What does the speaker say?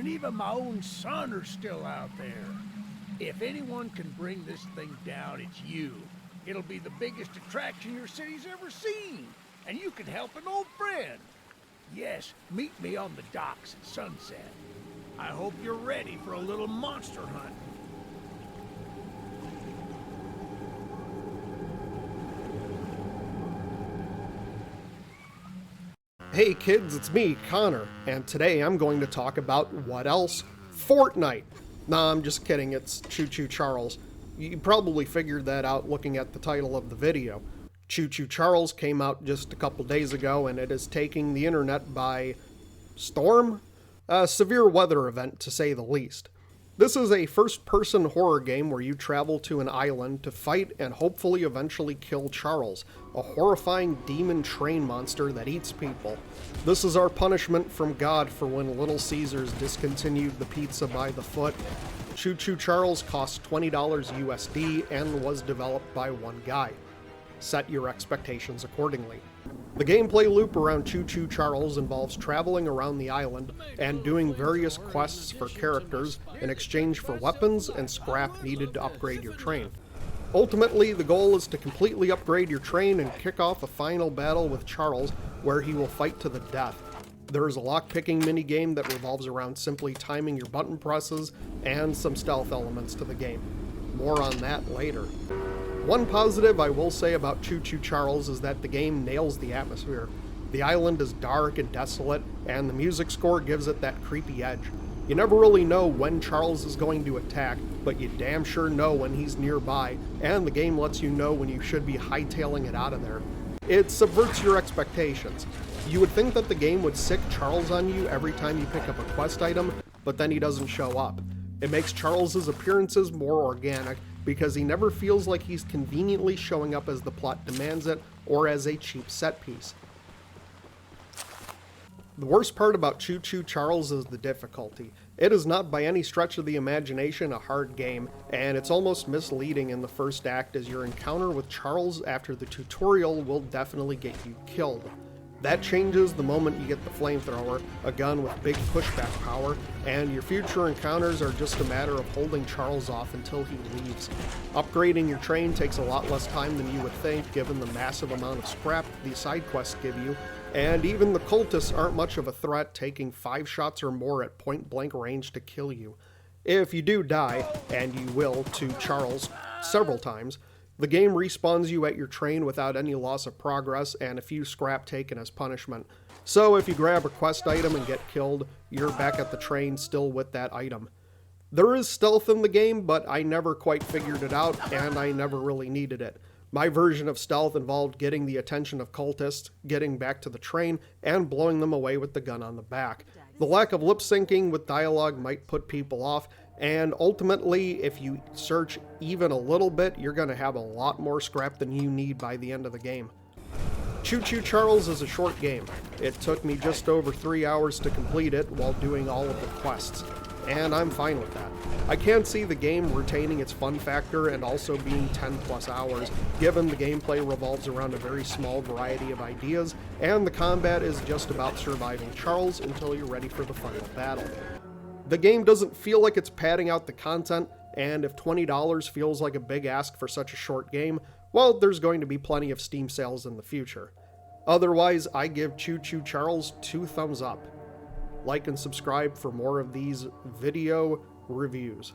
and even my own son are still out there. If anyone can bring this thing down, it's you. It'll be the biggest attraction your city's ever seen, and you can help an old friend. Yes, meet me on the docks at sunset. I hope you're ready for a little monster hunt. Hey kids, it's me, Connor, and today I'm going to talk about what else? Fortnite! Nah, I'm just kidding, it's Choo Choo Charles. You probably figured that out looking at the title of the video. Choo Choo Charles came out just a couple days ago and it is taking the internet by storm? A severe weather event, to say the least. This is a first-person horror game where you travel to an island to fight and hopefully eventually kill Charles, a horrifying demon train monster that eats people. This is our punishment from God for when Little Caesars discontinued the pizza by the foot. Choo Choo Charles costs $20 USD and was developed by one guy. Set your expectations accordingly. The gameplay loop around Choo Choo Charles involves traveling around the island and doing various quests for characters in exchange for weapons and scrap needed to upgrade your train. Ultimately, the goal is to completely upgrade your train and kick off a final battle with Charles where he will fight to the death. There is a lockpicking minigame that revolves around simply timing your button presses and some stealth elements to the game. More on that later. One positive I will say about Choo Choo Charles is that the game nails the atmosphere. The island is dark and desolate, and the music score gives it that creepy edge. You never really know when Charles is going to attack, but you damn sure know when he's nearby, and the game lets you know when you should be hightailing it out of there. It subverts your expectations. You would think that the game would sick Charles on you every time you pick up a quest item, but then he doesn't show up. It makes Charles's appearances more organic, because he never feels like he's conveniently showing up as the plot demands it or as a cheap set piece. The worst part about Choo Choo Charles is the difficulty. It is not by any stretch of the imagination a hard game, and it's almost misleading in the first act as your encounter with Charles after the tutorial will definitely get you killed. That changes the moment you get the flamethrower, a gun with big pushback power, and your future encounters are just a matter of holding Charles off until he leaves. Upgrading your train takes a lot less time than you would think given the massive amount of scrap these side quests give you, and even the cultists aren't much of a threat, taking 5 shots or more at point blank range to kill you. If you do die, and you will to Charles several times, the game respawns you at your train without any loss of progress and a few scrap taken as punishment. So if you grab a quest item and get killed, you're back at the train still with that item. There is stealth in the game, but I never quite figured it out and I never really needed it. My version of stealth involved getting the attention of cultists, getting back to the train, and blowing them away with the gun on the back. The lack of lip syncing with dialogue might put people off, and ultimately, if you search even a little bit, you're going to have a lot more scrap than you need by the end of the game. Choo Choo Charles is a short game. It took me just over 3 hours to complete it while doing all of the quests, and I'm fine with that. I can't see the game retaining its fun factor and also being 10 plus hours, given the gameplay revolves around a very small variety of ideas, and the combat is just about surviving Charles until you're ready for the final battle. The game doesn't feel like it's padding out the content, and if $20 feels like a big ask for such a short game, well, there's going to be plenty of Steam sales in the future. Otherwise, I give Choo Choo Charles 2 thumbs up. Like and subscribe for more of these video reviews.